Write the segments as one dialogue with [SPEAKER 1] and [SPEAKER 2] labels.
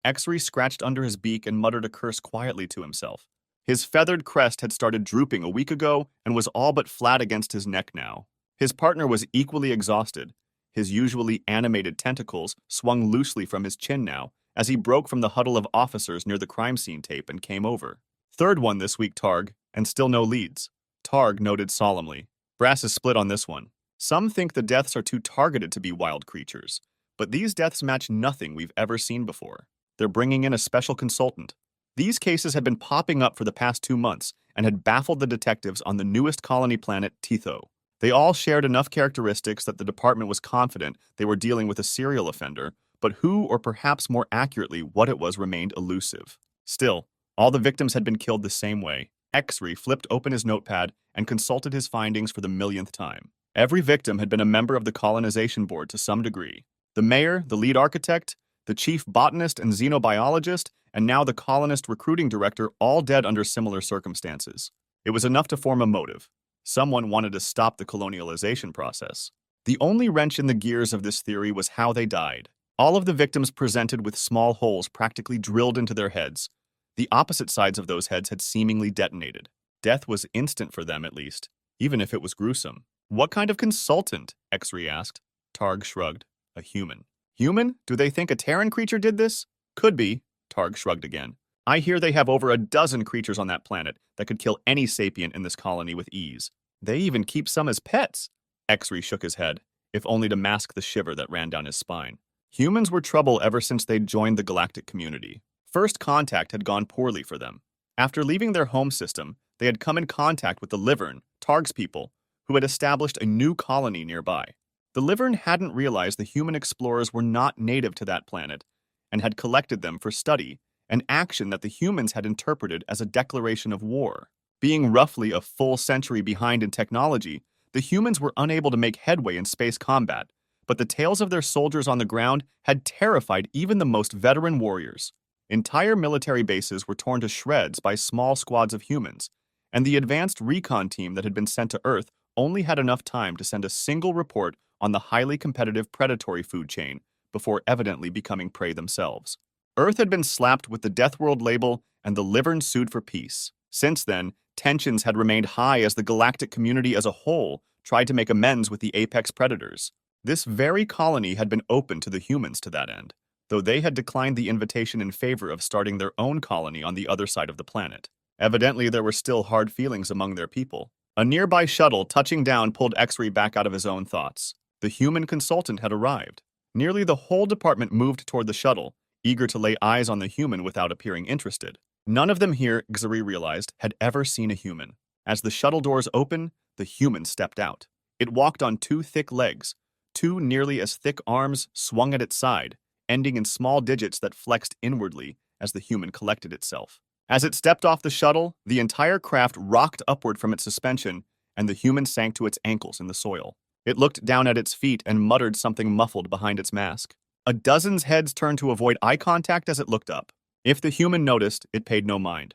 [SPEAKER 1] Exri scratched under his beak and muttered a curse quietly to himself. His feathered crest had started drooping a week ago and was all but flat against his neck now. His partner was equally exhausted. His usually animated tentacles swung loosely from his chin now as he broke from the huddle of officers near the crime scene tape and came over. Third one this week, Targ, and still no leads. Targ noted solemnly. Brass is split on this one. Some think the deaths are too targeted to be wild creatures, but these deaths match nothing we've ever seen before. They're bringing in a special consultant. These cases had been popping up for the past 2 months and had baffled the detectives on the newest colony planet, Titho. They all shared enough characteristics that the department was confident they were dealing with a serial offender, but who, or perhaps more accurately, what it was, remained elusive. Still, all the victims had been killed the same way. Exri flipped open his notepad and consulted his findings for the millionth time. Every victim had been a member of the colonization board to some degree. The mayor, the lead architect, the chief botanist and xenobiologist, and now the colonist recruiting director, all dead under similar circumstances. It was enough to form a motive. Someone wanted to stop the colonialization process. The only wrench in the gears of this theory was how they died. All of the victims presented with small holes practically drilled into their heads. The opposite sides of those heads had seemingly detonated. Death was instant for them, at least, even if it was gruesome. What kind of consultant? Exri asked. Targ shrugged. A human. Human? Do they think a Terran creature did this? Could be. Targ shrugged again. I hear they have over a dozen creatures on that planet that could kill any sapient in this colony with ease. They even keep some as pets. Exri shook his head, if only to mask the shiver that ran down his spine. Humans were trouble ever since they'd joined the galactic community. First contact had gone poorly for them. After leaving their home system, they had come in contact with the Livern, Targ's people, who had established a new colony nearby. The Livern hadn't realized the human explorers were not native to that planet and had collected them for study, an action that the humans had interpreted as a declaration of war. Being roughly a full century behind in technology, the humans were unable to make headway in space combat, but the tales of their soldiers on the ground had terrified even the most veteran warriors. Entire military bases were torn to shreds by small squads of humans, and the advanced recon team that had been sent to Earth only had enough time to send a single report on the highly competitive predatory food chain before evidently becoming prey themselves. Earth had been slapped with the Death World label, and the Livern sued for peace. Since then, tensions had remained high as the galactic community as a whole tried to make amends with the apex predators. This very colony had been open to the humans to that end, though they had declined the invitation in favor of starting their own colony on the other side of the planet. Evidently, there were still hard feelings among their people. A nearby shuttle touching down pulled Exri back out of his own thoughts. The human consultant had arrived. Nearly the whole department moved toward the shuttle, eager to lay eyes on the human without appearing interested. None of them here, Exri realized, had ever seen a human. As the shuttle doors opened, the human stepped out. It walked on 2 thick legs. 2 nearly as thick arms swung at its side, ending in small digits that flexed inwardly as the human collected itself. As it stepped off the shuttle, the entire craft rocked upward from its suspension, and the human sank to its ankles in the soil. It looked down at its feet and muttered something muffled behind its mask. A dozen's heads turned to avoid eye contact as it looked up. If the human noticed, it paid no mind.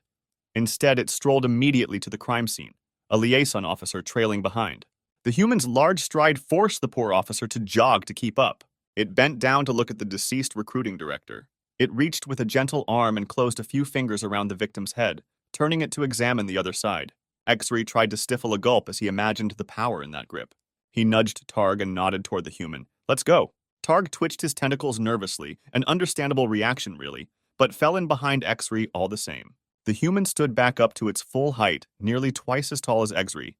[SPEAKER 1] Instead, it strolled immediately to the crime scene, a liaison officer trailing behind. The human's large stride forced the poor officer to jog to keep up. It bent down to look at the deceased recruiting director. It reached with a gentle arm and closed a few fingers around the victim's head, turning it to examine the other side. Exri tried to stifle a gulp as he imagined the power in that grip. He nudged Targ and nodded toward the human. Let's go. Targ twitched his tentacles nervously, an understandable reaction really, but fell in behind Exri all the same. The human stood back up to its full height, nearly twice as tall as Exri,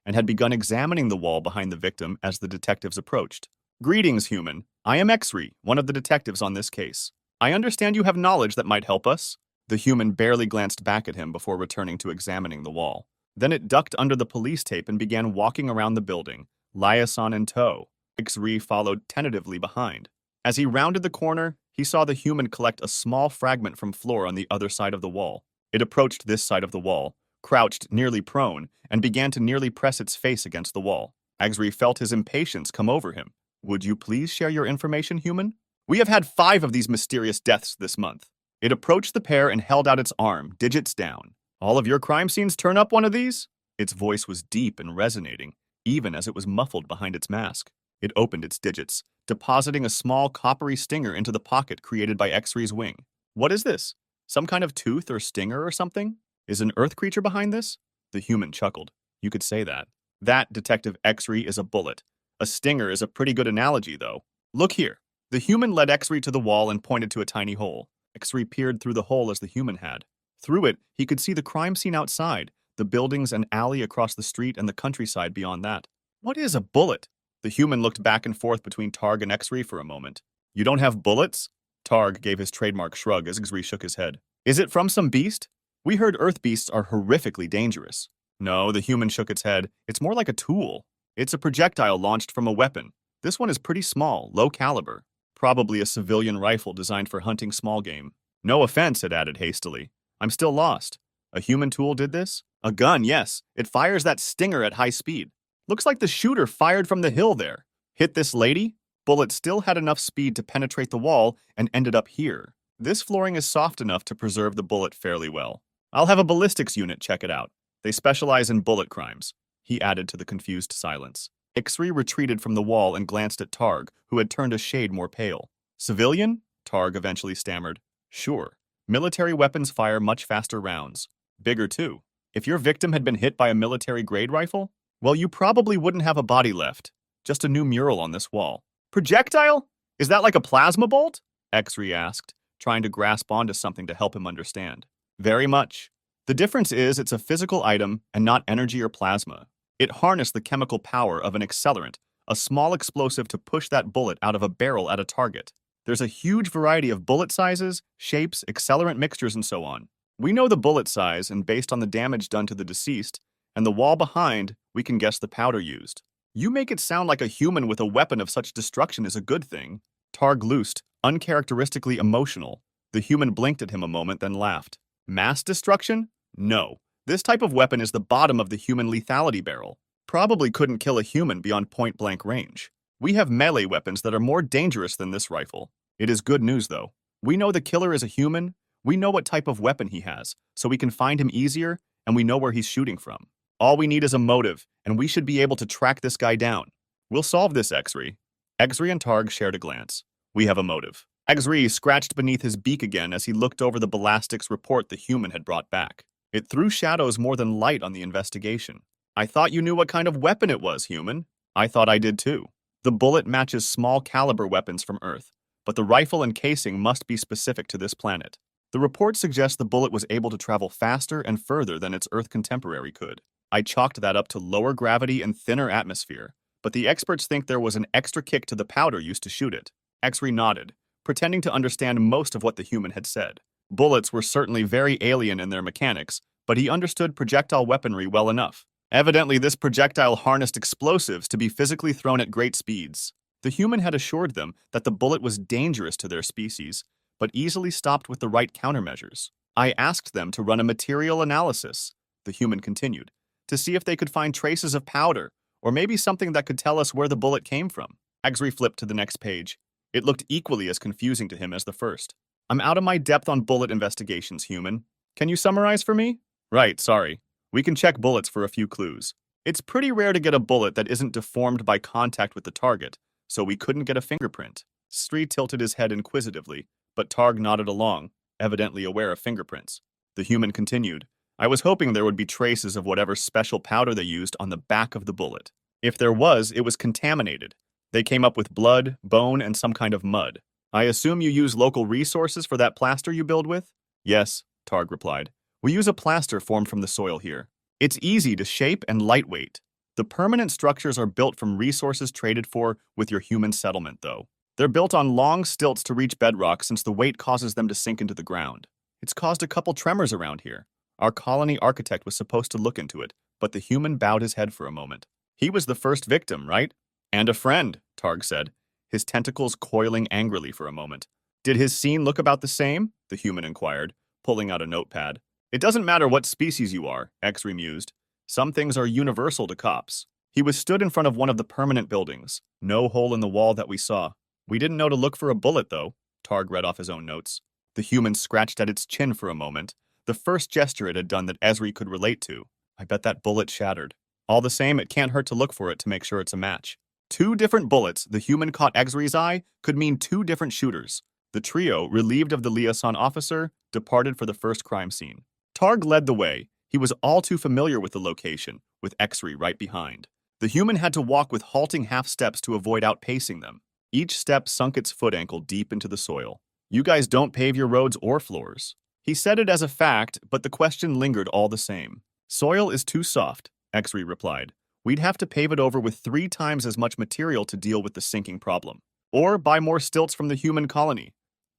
[SPEAKER 1] and had begun examining the wall behind the victim as the detectives approached. Greetings, human. I am Exri, one of the detectives on this case. I understand you have knowledge that might help us. The human barely glanced back at him before returning to examining the wall. Then it ducked under the police tape and began walking around the building, liaison in tow. Exri followed tentatively behind. As he rounded the corner, he saw the human collect a small fragment from floor on the other side of the wall. It approached this side of the wall, crouched nearly prone, and began to nearly press its face against the wall. Exri felt his impatience come over him. Would you please share your information, human? We have had 5 of these mysterious deaths this month. It approached the pair and held out its arm, digits down. All of your crime scenes turn up one of these? Its voice was deep and resonating, even as it was muffled behind its mask. It opened its digits, depositing a small coppery stinger into the pocket created by Exri's wing. What is this? Some kind of tooth or stinger or something? Is an earth creature behind this? The human chuckled. You could say that. That, Detective X-ray, is a bullet. A stinger is a pretty good analogy, though. Look here. The human led X-ray to the wall and pointed to a tiny hole. X-ray peered through the hole as the human had. Through it, he could see the crime scene outside, the buildings and alley across the street and the countryside beyond that. What is a bullet? The human looked back and forth between Targ and X-ray for a moment. You don't have bullets? Targ gave his trademark shrug as X-ray shook his head. Is it from some beast? We heard earth beasts are horrifically dangerous. No, the human shook its head. It's more like a tool. It's a projectile launched from a weapon. This one is pretty small, low caliber. Probably a civilian rifle designed for hunting small game. No offense, it added hastily. I'm still lost. A human tool did this? A gun, yes. It fires that stinger at high speed. Looks like the shooter fired from the hill there. Hit this lady? Bullet still had enough speed to penetrate the wall and ended up here. This flooring is soft enough to preserve the bullet fairly well. I'll have a ballistics unit check it out. They specialize in bullet crimes, he added to the confused silence. X-ray retreated from the wall and glanced at Targ, who had turned a shade more pale. Civilian? Targ eventually stammered. Sure. Military weapons fire much faster rounds. Bigger, too. If your victim had been hit by a military-grade rifle, well, you probably wouldn't have a body left. Just a new mural on this wall. Projectile? Is that like a plasma bolt? X-ray asked, trying to grasp onto something to help him understand. Very much. The difference is it's a physical item and not energy or plasma. It harnessed the chemical power of an accelerant, a small explosive to push that bullet out of a barrel at a target. There's a huge variety of bullet sizes, shapes, accelerant mixtures, and so on. We know the bullet size, and based on the damage done to the deceased, and the wall behind, we can guess the powder used. You make it sound like a human with a weapon of such destruction is a good thing. Targ loosed, uncharacteristically emotional. The human blinked at him a moment, then laughed. Mass destruction? No. This type of weapon is the bottom of the human lethality barrel. Probably couldn't kill a human beyond point-blank range. We have melee weapons that are more dangerous than this rifle. It is good news, though. We know the killer is a human, we know what type of weapon he has, so we can find him easier, and we know where he's shooting from. All we need is a motive, and we should be able to track this guy down. We'll solve this, X-ray. X-ray and Targ shared a glance. We have a motive. X-ray scratched beneath his beak again as he looked over the ballistics report the human had brought back. It threw shadows more than light on the investigation. I thought you knew what kind of weapon it was, human. I thought I did too. The bullet matches small caliber weapons from Earth, but the rifle and casing must be specific to this planet. The report suggests the bullet was able to travel faster and further than its Earth contemporary could. I chalked that up to lower gravity and thinner atmosphere, but the experts think there was an extra kick to the powder used to shoot it. X-ray nodded, pretending to understand most of what the human had said. Bullets were certainly very alien in their mechanics, but he understood projectile weaponry well enough. Evidently, this projectile harnessed explosives to be physically thrown at great speeds. The human had assured them that the bullet was dangerous to their species, but easily stopped with the right countermeasures. I asked them to run a material analysis, the human continued, to see if they could find traces of powder, or maybe something that could tell us where the bullet came from. X-ray flipped to the next page. It looked equally as confusing to him as the first. I'm out of my depth on bullet investigations, human. Can you summarize for me? Right, sorry. We can check bullets for a few clues. It's pretty rare to get a bullet that isn't deformed by contact with the target, so we couldn't get a fingerprint. Stree tilted his head inquisitively, but Targ nodded along, evidently aware of fingerprints. The human continued. I was hoping there would be traces of whatever special powder they used on the back of the bullet. If there was, it was contaminated. They came up with blood, bone, and some kind of mud. I assume you use local resources for that plaster you build with? Yes, Targ replied. We use a plaster formed from the soil here. It's easy to shape and lightweight. The permanent structures are built from resources traded for with your human settlement, though. They're built on long stilts to reach bedrock since the weight causes them to sink into the ground. It's caused a couple tremors around here. Our colony architect was supposed to look into it, but the human bowed his head for a moment. He was the first victim, right? And a friend, Targ said, his tentacles coiling angrily for a moment. Did his scene look about the same? The human inquired, pulling out a notepad. It doesn't matter what species you are, X-ray mused. Some things are universal to cops. He was stood in front of one of the permanent buildings. No hole in the wall that we saw. We didn't know to look for a bullet, though, Targ read off his own notes. The human scratched at its chin for a moment, the first gesture it had done that Ezri could relate to. I bet that bullet shattered. All the same, it can't hurt to look for it to make sure it's a match. 2 different bullets the human caught Ezri's eye could mean 2 different shooters. The trio, relieved of the liaison officer, departed for the first crime scene. Targ led the way. He was all too familiar with the location, with X-ray right behind. The human had to walk with halting half steps to avoid outpacing them. Each step sunk its foot ankle deep into the soil. You guys don't pave your roads or floors. He said it as a fact, but the question lingered all the same. Soil is too soft, X-ray replied. We'd have to pave it over with 3 times as much material to deal with the sinking problem. Or buy more stilts from the human colony.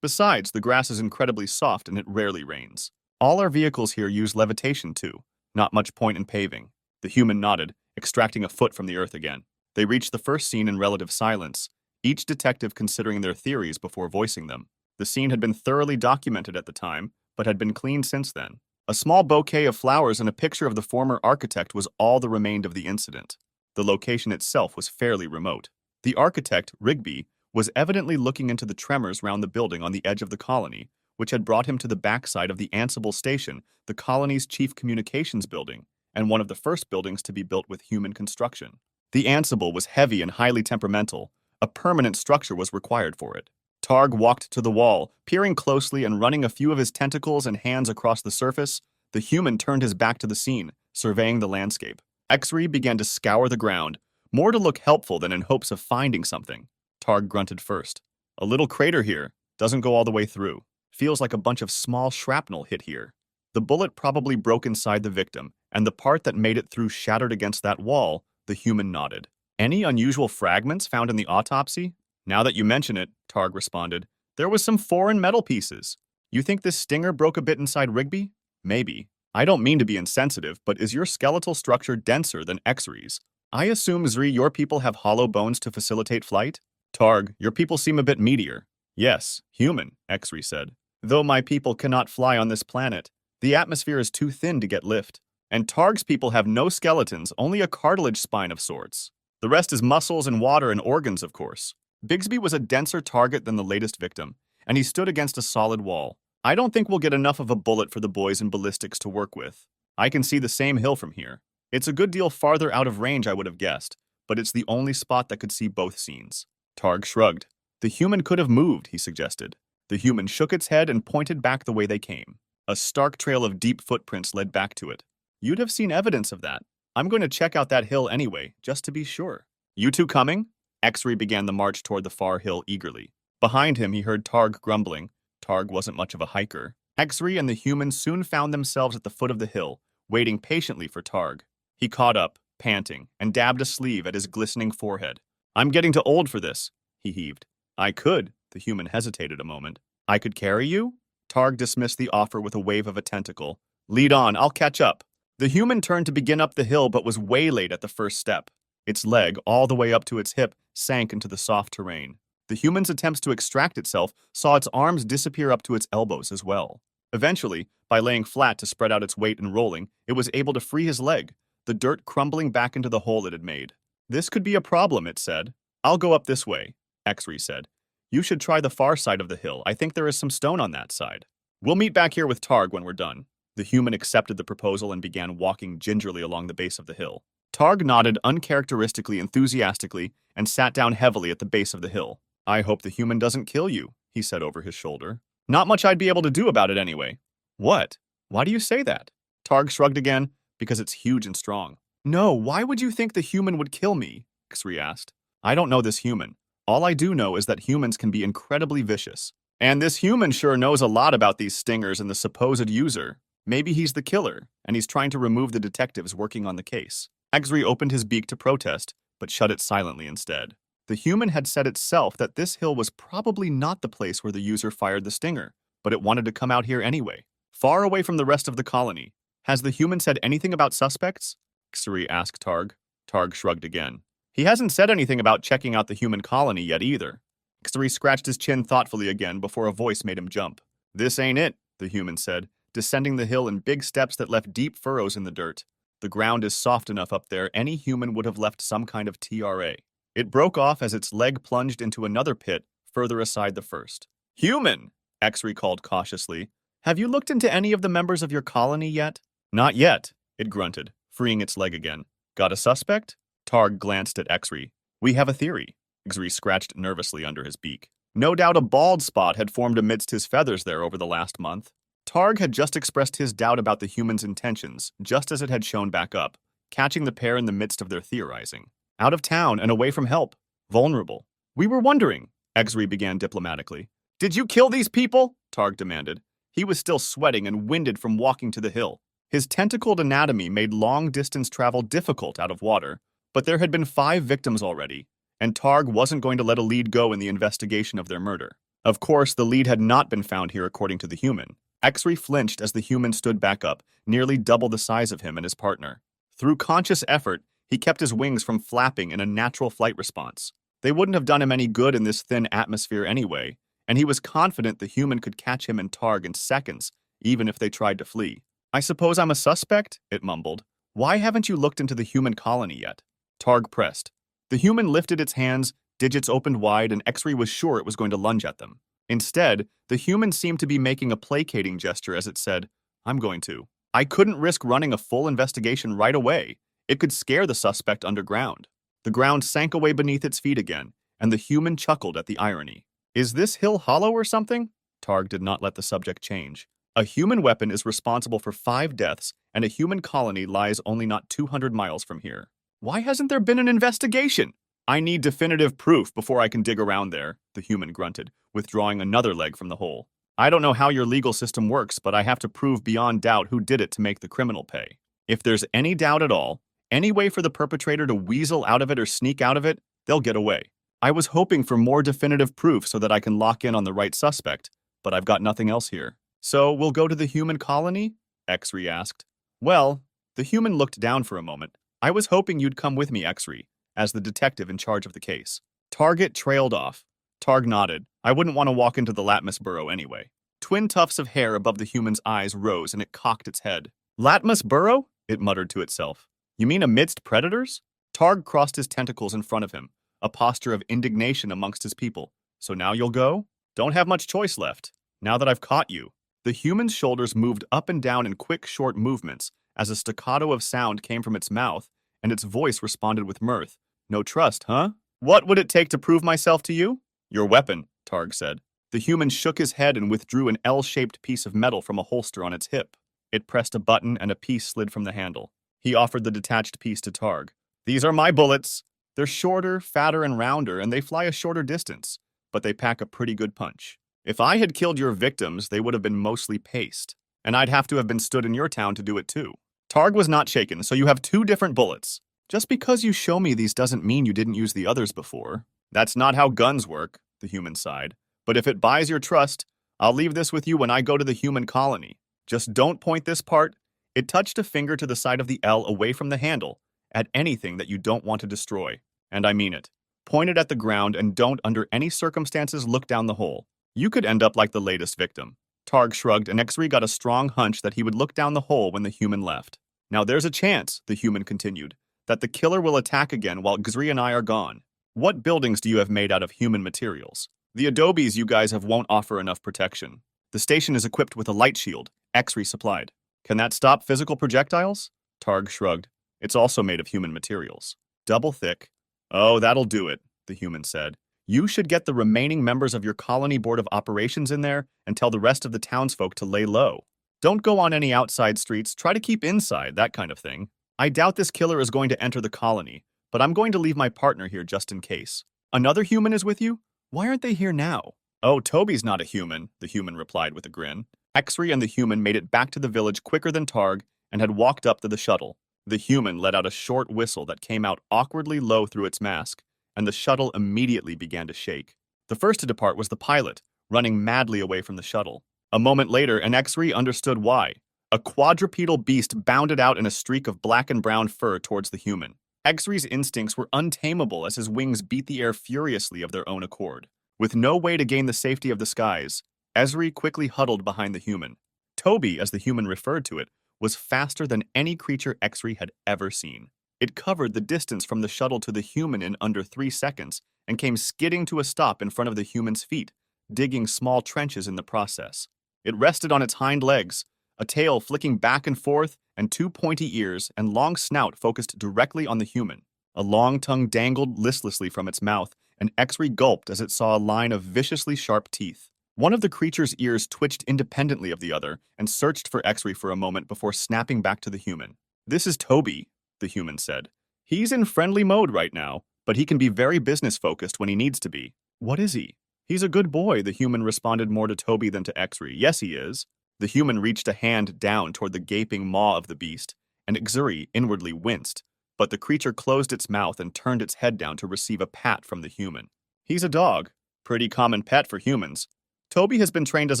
[SPEAKER 1] Besides, the grass is incredibly soft and it rarely rains. All our vehicles here use levitation too. Not much point in paving. The human nodded, extracting a foot from the earth again. They reached the first scene in relative silence, each detective considering their theories before voicing them. The scene had been thoroughly documented at the time, but had been cleaned since then. A small bouquet of flowers and a picture of the former architect was all that remained of the incident. The location itself was fairly remote. The architect, Rigby, was evidently looking into the tremors round the building on the edge of the colony, which had brought him to the backside of the Ansible Station, the colony's chief communications building, and one of the first buildings to be built with human construction. The Ansible was heavy and highly temperamental. A permanent structure was required for it. Targ walked to the wall, peering closely and running a few of his tentacles and hands across the surface. The human turned his back to the scene, surveying the landscape. X-ray began to scour the ground, more to look helpful than in hopes of finding something. Targ grunted first. A little crater here. Doesn't go all the way through. Feels like a bunch of small shrapnel hit here. The bullet probably broke inside the victim, and the part that made it through shattered against that wall. The human nodded. Any unusual fragments found in the autopsy? Now that you mention it, Targ responded, there was some foreign metal pieces. You think this stinger broke a bit inside Rigby? Maybe. I don't mean to be insensitive, but is your skeletal structure denser than X-rays? I assume, Zri, your people have hollow bones to facilitate flight? Targ, your people seem a bit meatier. Yes, human, X-ray said. Though my people cannot fly on this planet, the atmosphere is too thin to get lift. And Targ's people have no skeletons, only a cartilage spine of sorts. The rest is muscles and water and organs, of course. Bigsby was a denser target than the latest victim, and he stood against a solid wall. I don't think we'll get enough of a bullet for the boys in ballistics to work with. I can see the same hill from here. It's a good deal farther out of range I would have guessed, but it's the only spot that could see both scenes. Targ shrugged. The human could have moved, he suggested. The human shook its head and pointed back the way they came. A stark trail of deep footprints led back to it. You'd have seen evidence of that. I'm going to check out that hill anyway, just to be sure. You two coming? X-ray began the march toward the far hill eagerly. Behind him, he heard Targ grumbling. Targ wasn't much of a hiker. X-ray and the human soon found themselves at the foot of the hill, waiting patiently for Targ. He caught up, panting, and dabbed a sleeve at his glistening forehead. I'm getting too old for this, he heaved. I could, the human hesitated a moment. I could carry you? Targ dismissed the offer with a wave of a tentacle. Lead on, I'll catch up. The human turned to begin up the hill but was waylaid at the first step. Its leg, all the way up to its hip, sank into the soft terrain. The human's attempts to extract itself saw its arms disappear up to its elbows as well. Eventually, by laying flat to spread out its weight and rolling, it was able to free his leg, the dirt crumbling back into the hole it had made. This could be a problem, it said. I'll go up this way, X-ray said. You should try the far side of the hill. I think there is some stone on that side. We'll meet back here with Targ when we're done. The human accepted the proposal and began walking gingerly along the base of the hill. Targ nodded uncharacteristically enthusiastically and sat down heavily at the base of the hill. I hope the human doesn't kill you, he said over his shoulder. Not much I'd be able to do about it anyway. What? Why do you say that? Targ shrugged again, because it's huge and strong. No, why would you think the human would kill me? X-ray asked. I don't know this human. All I do know is that humans can be incredibly vicious. And this human sure knows a lot about these stingers and the supposed user. Maybe he's the killer, and he's trying to remove the detectives working on the case. X-ray opened his beak to protest, but shut it silently instead. The human had said itself that this hill was probably not the place where the user fired the stinger, but it wanted to come out here anyway, far away from the rest of the colony. Has the human said anything about suspects? X-ray asked Targ. Targ shrugged again. He hasn't said anything about checking out the human colony yet either. X-ray scratched his chin thoughtfully again before a voice made him jump. This ain't it, the human said, descending the hill in big steps that left deep furrows in the dirt. The ground is soft enough up there any human would have left some kind of TRA. It broke off as its leg plunged into another pit further aside the first. Human, X-ray called cautiously. Have you looked into any of the members of your colony yet? Not yet, it grunted, freeing its leg again. Got a suspect? Targ glanced at X-ray. We have a theory. X-ray scratched nervously under his beak. No doubt a bald spot had formed amidst his feathers there over the last month. Targ had just expressed his doubt about the human's intentions, just as it had shown back up, catching the pair in the midst of their theorizing. Out of town and away from help. Vulnerable. We were wondering, Exri began diplomatically. Did you kill these people? Targ demanded. He was still sweating and winded from walking to the hill. His tentacled anatomy made long-distance travel difficult out of water, but there had been 5 victims already, and Targ wasn't going to let a lead go in the investigation of their murder. Of course, the lead had not been found here according to the human. Exri flinched as the human stood back up, nearly double the size of him and his partner. Through conscious effort, he kept his wings from flapping in a natural flight response. They wouldn't have done him any good in this thin atmosphere anyway, and he was confident the human could catch him and Targ in seconds, even if they tried to flee. I suppose I'm a suspect? It mumbled. Why haven't you looked into the human colony yet? Targ pressed. The human lifted its hands, digits opened wide, and Exri was sure it was going to lunge at them. Instead, the human seemed to be making a placating gesture as it said, I'm going to. I couldn't risk running a full investigation right away. It could scare the suspect underground. The ground sank away beneath its feet again, and the human chuckled at the irony. Is this hill hollow or something? Targ did not let the subject change. A human weapon is responsible for 5 deaths, and a human colony lies only not 200 miles from here. Why hasn't there been an investigation? I need definitive proof before I can dig around there, the human grunted, withdrawing another leg from the hole. I don't know how your legal system works, but I have to prove beyond doubt who did it to make the criminal pay. If there's any doubt at all, any way for the perpetrator to weasel out of it or sneak out of it, they'll get away. I was hoping for more definitive proof so that I can lock in on the right suspect, but I've got nothing else here. So we'll go to the human colony? Exri asked. Well, the human looked down for a moment. I was hoping you'd come with me, Exri, as the detective in charge of the case. Target trailed off. Targ nodded. I wouldn't want to walk into the Latmus burrow anyway. Twin tufts of hair above the human's eyes rose and it cocked its head. Latmus burrow? It muttered to itself. You mean amidst predators? Targ crossed his tentacles in front of him, a posture of indignation amongst his people. So now you'll go? Don't have much choice left. Now that I've caught you. The human's shoulders moved up and down in quick, short movements as a staccato of sound came from its mouth, and its voice responded with mirth. No trust, huh? What would it take to prove myself to you? Your weapon, Targ said. The human shook his head and withdrew an L-shaped piece of metal from a holster on its hip. It pressed a button and a piece slid from the handle. He offered the detached piece to Targ. These are my bullets. They're shorter, fatter, and rounder, and they fly a shorter distance, but they pack a pretty good punch. If I had killed your victims, they would have been mostly paste, and I'd have to have been stood in your town to do it too. Targ was not shaken, so you have 2 different bullets. Just because you show me these doesn't mean you didn't use the others before. That's not how guns work, the human sighed. But if it buys your trust, I'll leave this with you when I go to the human colony. Just don't point this part. It touched a finger to the side of the L away from the handle, at anything that you don't want to destroy. And I mean it. Point it at the ground and don't under any circumstances look down the hole. You could end up like the latest victim. Targ shrugged and Exri got a strong hunch that he would look down the hole when the human left. Now there's a chance, the human continued, that the killer will attack again while Gzri and I are gone. What buildings do you have made out of human materials? The adobes you guys have won't offer enough protection. The station is equipped with a light shield, Exri supplied. Can that stop physical projectiles? Targ shrugged. It's also made of human materials. Double thick. Oh, that'll do it, the human said. You should get the remaining members of your colony board of operations in there and tell the rest of the townsfolk to lay low. Don't go on any outside streets, try to keep inside, that kind of thing. I doubt this killer is going to enter the colony, but I'm going to leave my partner here just in case. Another human is with you? Why aren't they here now? Oh, Toby's not a human, the human replied with a grin. Exri and the human made it back to the village quicker than Targ and had walked up to the shuttle. The human let out a short whistle that came out awkwardly low through its mask, and the shuttle immediately began to shake. The first to depart was the pilot, running madly away from the shuttle. A moment later, an Exri understood why. A quadrupedal beast bounded out in a streak of black and brown fur towards the human. Exri's instincts were untamable as his wings beat the air furiously of their own accord. With no way to gain the safety of the skies, Ezri quickly huddled behind the human. Toby, as the human referred to it, was faster than any creature Exri had ever seen. It covered the distance from the shuttle to the human in under 3 seconds and came skidding to a stop in front of the human's feet, digging small trenches in the process. It rested on its hind legs, a tail flicking back and forth, and 2 pointy ears and long snout focused directly on the human. A long tongue dangled listlessly from its mouth, and X-ray gulped as it saw a line of viciously sharp teeth. One of the creature's ears twitched independently of the other and searched for X-ray for a moment before snapping back to the human. "This is Toby," the human said. "He's in friendly mode right now, but he can be very business-focused when he needs to be." "What is he?" "He's a good boy," the human responded more to Toby than to X-ray. "Yes, he is." The human reached a hand down toward the gaping maw of the beast, and Xuri inwardly winced, but the creature closed its mouth and turned its head down to receive a pat from the human. "He's a dog. Pretty common pet for humans. Toby has been trained as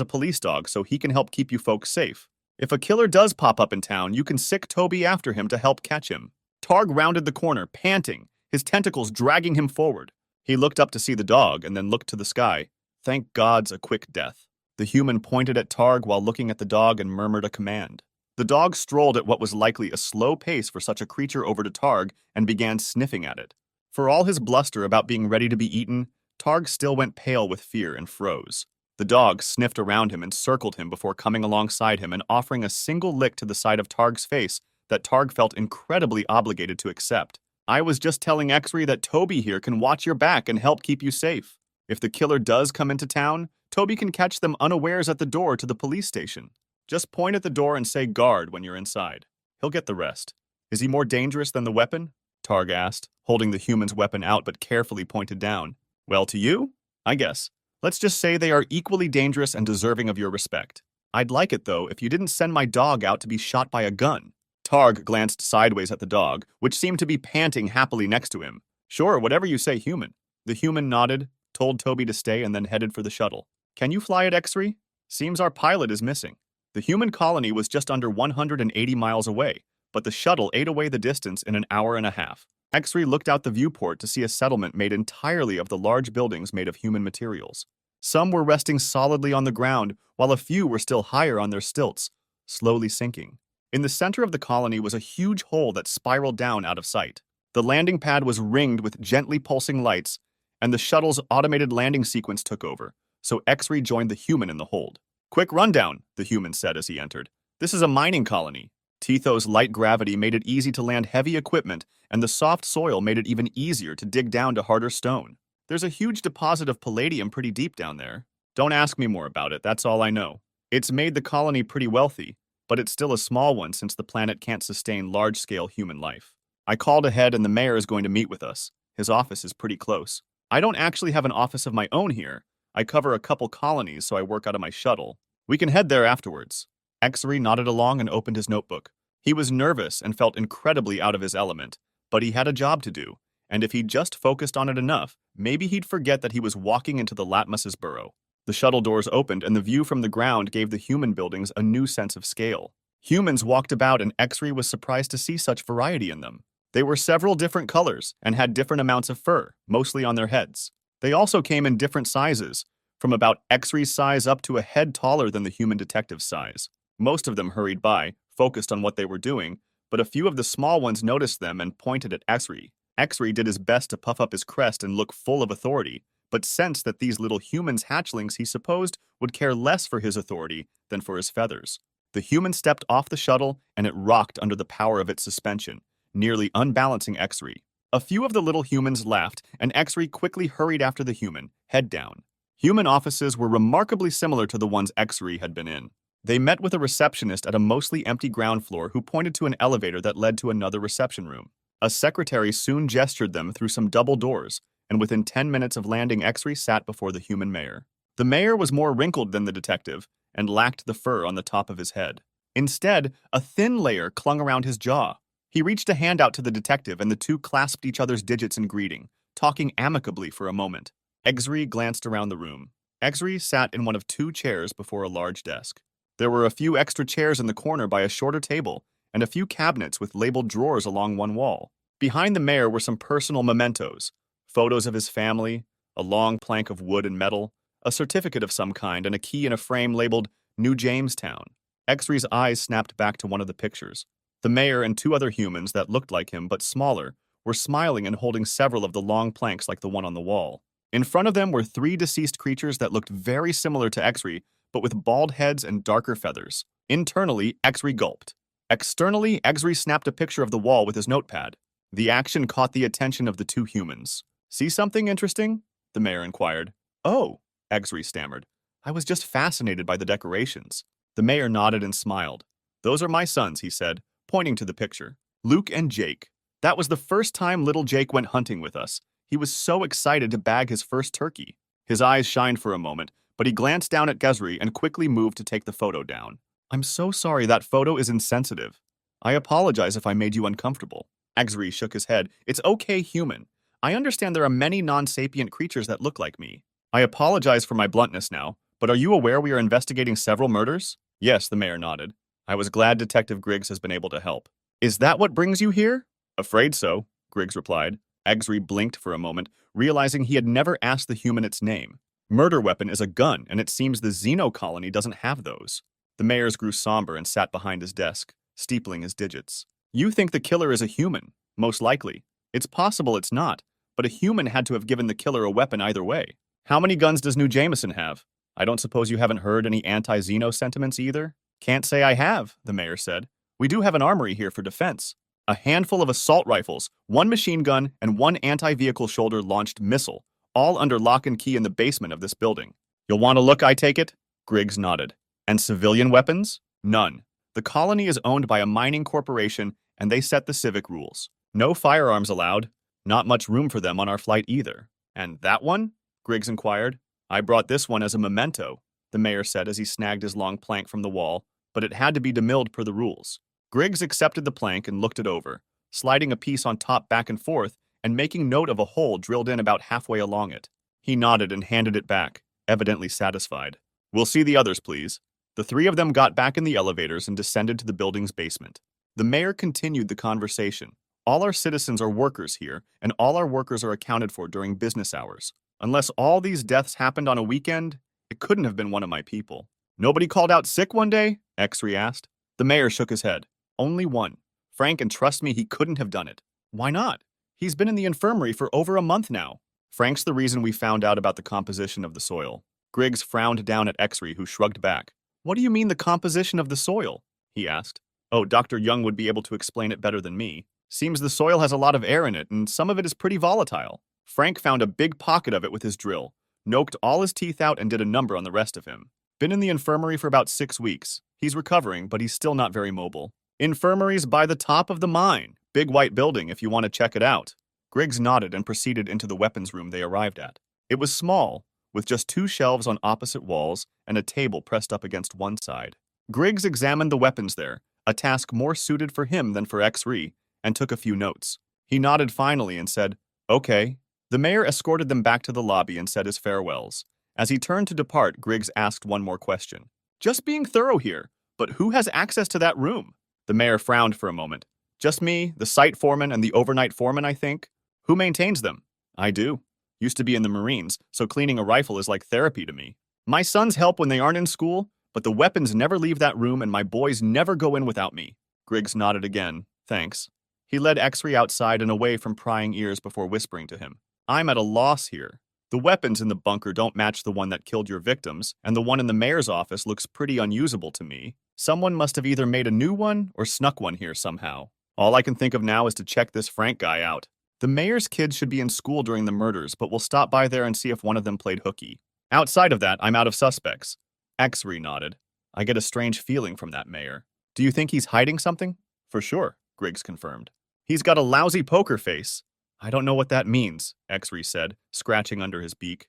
[SPEAKER 1] a police dog, so he can help keep you folks safe. If a killer does pop up in town, you can sick Toby after him to help catch him." Targ rounded the corner, panting, his tentacles dragging him forward. He looked up to see the dog and then looked to the sky. "Thank God's a quick death." The human pointed at Targ while looking at the dog and murmured a command. The dog strolled at what was likely a slow pace for such a creature over to Targ and began sniffing at it. For all his bluster about being ready to be eaten, Targ still went pale with fear and froze. The dog sniffed around him and circled him before coming alongside him and offering a single lick to the side of Targ's face that Targ felt incredibly obligated to accept. "I was just telling X-ray that Toby here can watch your back and help keep you safe. If the killer does come into town, Toby can catch them unawares at the door to the police station. Just point at the door and say guard when you're inside. He'll get the rest." "Is he more dangerous than the weapon?" Targ asked, holding the human's weapon out but carefully pointed down. "Well, to you? I guess. Let's just say they are equally dangerous and deserving of your respect. I'd like it, though, if you didn't send my dog out to be shot by a gun." Targ glanced sideways at the dog, which seemed to be panting happily next to him. "Sure, whatever you say, human." The human nodded, told Toby to stay, and then headed for the shuttle. "Can you fly at X-ray? Seems our pilot is missing." The human colony was just under 180 miles away, but the shuttle ate away the distance in an hour and a half. X-ray looked out the viewport to see a settlement made entirely of the large buildings made of human materials. Some were resting solidly on the ground, while a few were still higher on their stilts, slowly sinking. In the center of the colony was a huge hole that spiraled down out of sight. The landing pad was ringed with gently pulsing lights, and the shuttle's automated landing sequence took over, so X-ray joined the human in the hold. "Quick rundown," the human said as he entered. "This is a mining colony. Titho's light gravity made it easy to land heavy equipment, and the soft soil made it even easier to dig down to harder stone. There's a huge deposit of palladium pretty deep down there. Don't ask me more about it, that's all I know. It's made the colony pretty wealthy, but it's still a small one since the planet can't sustain large-scale human life. I called ahead and the mayor is going to meet with us. His office is pretty close. I don't actually have an office of my own here. I cover a couple colonies, so I work out of my shuttle. We can head there afterwards." X-ray nodded along and opened his notebook. He was nervous and felt incredibly out of his element, but he had a job to do, and if he just focused on it enough, maybe he'd forget that he was walking into the Latmus's burrow. The shuttle doors opened, and the view from the ground gave the human buildings a new sense of scale. Humans walked about, and X-ray was surprised to see such variety in them. They were several different colors and had different amounts of fur, mostly on their heads. They also came in different sizes, from about X-ray's size up to a head taller than the human detective's size. Most of them hurried by, focused on what they were doing, but a few of the small ones noticed them and pointed at X-ray. X-ray did his best to puff up his crest and look full of authority, but sensed that these little humans hatchlings he supposed would care less for his authority than for his feathers. The human stepped off the shuttle, and it rocked under the power of its suspension, nearly unbalancing X-ray. A few of the little humans laughed, and X-ray quickly hurried after the human, head down. Human offices were remarkably similar to the ones X-ray had been in. They met with a receptionist at a mostly empty ground floor who pointed to an elevator that led to another reception room. A secretary soon gestured them through some double doors, and within 10 minutes of landing, X-ray sat before the human mayor. The mayor was more wrinkled than the detective and lacked the fur on the top of his head. Instead, a thin layer clung around his jaw. He reached a hand out to the detective, and the two clasped each other's digits in greeting, talking amicably for a moment. X-ray glanced around the room. X-ray sat in one of two chairs before a large desk. There were a few extra chairs in the corner by a shorter table, and a few cabinets with labeled drawers along one wall. Behind the mayor were some personal mementos, photos of his family, a long plank of wood and metal, a certificate of some kind, and a key in a frame labeled New Jamestown. X-ray's eyes snapped back to one of the pictures. The mayor and two other humans that looked like him but smaller were smiling and holding several of the long planks like the one on the wall. In front of them were three deceased creatures that looked very similar to X-ray, but with bald heads and darker feathers. Internally, X-ray gulped. Externally, X-ray snapped a picture of the wall with his notepad. The action caught the attention of the two humans. See something interesting? The mayor inquired. Oh, Exree stammered. I was just fascinated by the decorations. The mayor nodded and smiled. Those are my sons, he said, pointing to the picture. Luke and Jake. That was the first time little Jake went hunting with us. He was so excited to bag his first turkey. His eyes shined for a moment, but he glanced down at Gesri and quickly moved to take the photo down. I'm so sorry, that photo is insensitive. I apologize if I made you uncomfortable. Exree shook his head. It's okay, human. I understand there are many non-sapient creatures that look like me. I apologize for my bluntness now, but are you aware we are investigating several murders? Yes, the mayor nodded. I was glad Detective Griggs has been able to help. Is that what brings you here? Afraid so, Griggs replied. Exree blinked for a moment, realizing he had never asked the human its name. Murder weapon is a gun, and it seems the Xeno colony doesn't have those. The mayor's grew somber and sat behind his desk, steepling his digits. You think the killer is a human, most likely. It's possible it's not, but a human had to have given the killer a weapon either way. How many guns does New Jameson have? I don't suppose you haven't heard any anti-Xeno sentiments either? Can't say I have, the mayor said. We do have an armory here for defense. A handful of assault rifles, one machine gun, and one anti-vehicle shoulder-launched missile, all under lock and key in the basement of this building. You'll want to look, I take it? Griggs nodded. And civilian weapons? None. The colony is owned by a mining corporation, and they set the civic rules. No firearms allowed. Not much room for them on our flight either. And that one? Griggs inquired. I brought this one as a memento, the mayor said as he snagged his long plank from the wall, but it had to be demilled per the rules. Griggs accepted the plank and looked it over, sliding a piece on top back and forth and making note of a hole drilled in about halfway along it. He nodded and handed it back, evidently satisfied. We'll see the others, please. The three of them got back in the elevators and descended to the building's basement. The mayor continued the conversation. All our citizens are workers here, and all our workers are accounted for during business hours. Unless all these deaths happened on a weekend, it couldn't have been one of my people. Nobody called out sick one day? Exree asked. The mayor shook his head. Only one. Frank, and trust me, he couldn't have done it. Why not? He's been in the infirmary for over a month now. Frank's the reason we found out about the composition of the soil. Griggs frowned down at Exree, who shrugged back. What do you mean the composition of the soil? He asked. Oh, Dr. Young would be able to explain it better than me. Seems the soil has a lot of air in it, and some of it is pretty volatile. Frank found a big pocket of it with his drill, noked all his teeth out and did a number on the rest of him. Been in the infirmary for about 6 weeks. He's recovering, but he's still not very mobile. Infirmary's by the top of the mine. Big white building if you want to check it out. Griggs nodded and proceeded into the weapons room they arrived at. It was small, with just 2 shelves on opposite walls and a table pressed up against one side. Griggs examined the weapons there, a task more suited for him than for Exree, and took a few notes. He nodded finally and said, Okay. The mayor escorted them back to the lobby and said his farewells. As he turned to depart, Griggs asked one more question. Just being thorough here, but who has access to that room? The mayor frowned for a moment. Just me, the site foreman, and the overnight foreman, I think. Who maintains them? I do. Used to be in the Marines, so cleaning a rifle is like therapy to me. My sons help when they aren't in school, but the weapons never leave that room and my boys never go in without me. Griggs nodded again. Thanks. He led Exree outside and away from prying ears before whispering to him. I'm at a loss here. The weapons in the bunker don't match the one that killed your victims, and the one in the mayor's office looks pretty unusable to me. Someone must have either made a new one or snuck one here somehow. All I can think of now is to check this Frank guy out. The mayor's kids should be in school during the murders, but we'll stop by there and see if one of them played hooky. Outside of that, I'm out of suspects. Exree nodded. I get a strange feeling from that mayor. Do you think he's hiding something? For sure, Griggs confirmed. He's got a lousy poker face. I don't know what that means, Exree said, scratching under his beak.